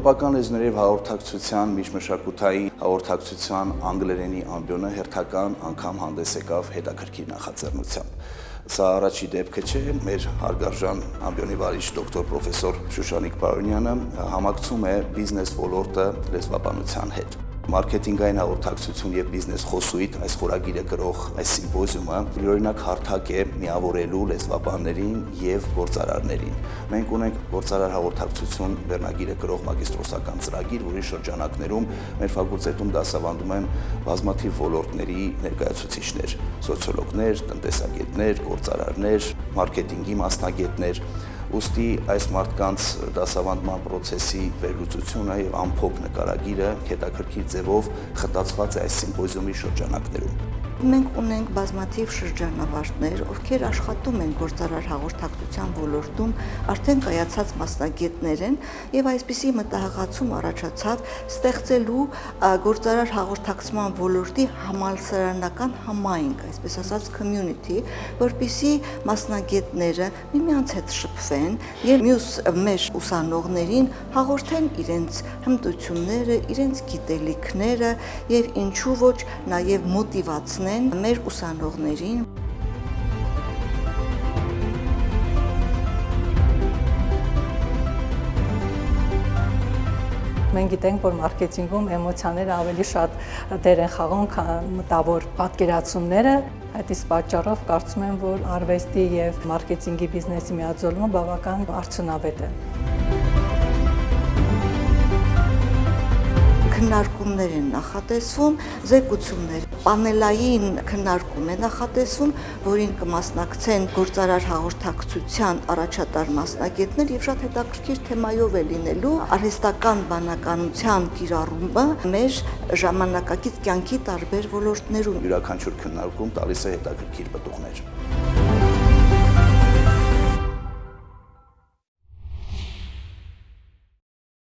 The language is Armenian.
Եվրոպական լեզուների հաղորդակցության միջմշակութային հաղորդակցության անգլերենի ամբիոնը հերթական անգամ հանդես եկավ հետաքրքիր նախաձեռնությամբ։ Սա առաջի դեպքը չէ, մեր հարգարժան ամբիոնի վարիչ դոկտոր պրոֆեսոր Շուշանիկ Պարոնյանը համակցում է բիզնես ոլորտը լեզվաբանության հետ։ Մարքեթինգային հաղորդակցություն եւ բիզնես խոսույթ այս խորագիրը գրող այս սիմպոզիումը յուրօրինակ հարթակ է միավորելու լեզվաբաններին եւ գործարարներին։ Մենք ունենք գործարար հաղորդակցություն վերնագիրը գրող մագիստրոսական ծրագիր, որի շրջանակներում մեր ֆակուլտետում դասավանդում են բազմաթիվ ոլորտների ներկայացուցիչներ՝ սոցիոլոգներ, տնտեսագետներ, գործարարներ, մարքեթինգի մասնագետներ։ Ուստի այս մարդկանց դասավանդման process-ի վերլուծությունը եւ ամփոփ նկարագիրը հետաքրքիր ձևով խտացված է այս սիմպոզիումի շրջանակներում։ Մենք ունենք բազմաթիվ շրջանավարտներ, ովքեր աշխատում են գործարար հաղորդակցության ոլորտում, արդեն կայացած մասնագետներ են եւ այսպիսի մտահղացում առաջացավ ստեղծելու գործարար հաղորդակցման ոլորտի համալսարանական համայնք, այսպես ասած community, որպիսի մասնագետները միմյանց հետ շփվեն եւ մյուս մեր ուսանողներին հաղորդեն իրենց հմտությունները, իրենց գիտելիքները եւ ինչու ոչ նաեւ մոտիվացնեն մեր ուսանողներին։ Մենք գիտենք, որ մարքեթինգում էմոցիաները ավելի շատ դեր են խաղում, քան մտավոր պատկերացումները։ Այդ իսկ պատճառով կարծում եմ, որ արվեստի եւ մարքեթինգի բիզնեսի միաձուլումը բավական արդյունավետ է։ Քննարկումներ են նախատեսվում, զեկուցումներ, պանելային քննարկում է նախատեսվում, որին կմասնակցեն գործարար հաղորդակցության առաջատար մասնագետներ եւ շատ հետաքրքիր թեմայով է լինելու արհեստական բանականության կիրառումը մեր ժամանակակից կյանքի տարբեր ոլորտներում։ Յուրաքանչյուր քննարկում տալիս է հետաքրքիր պտուղներ։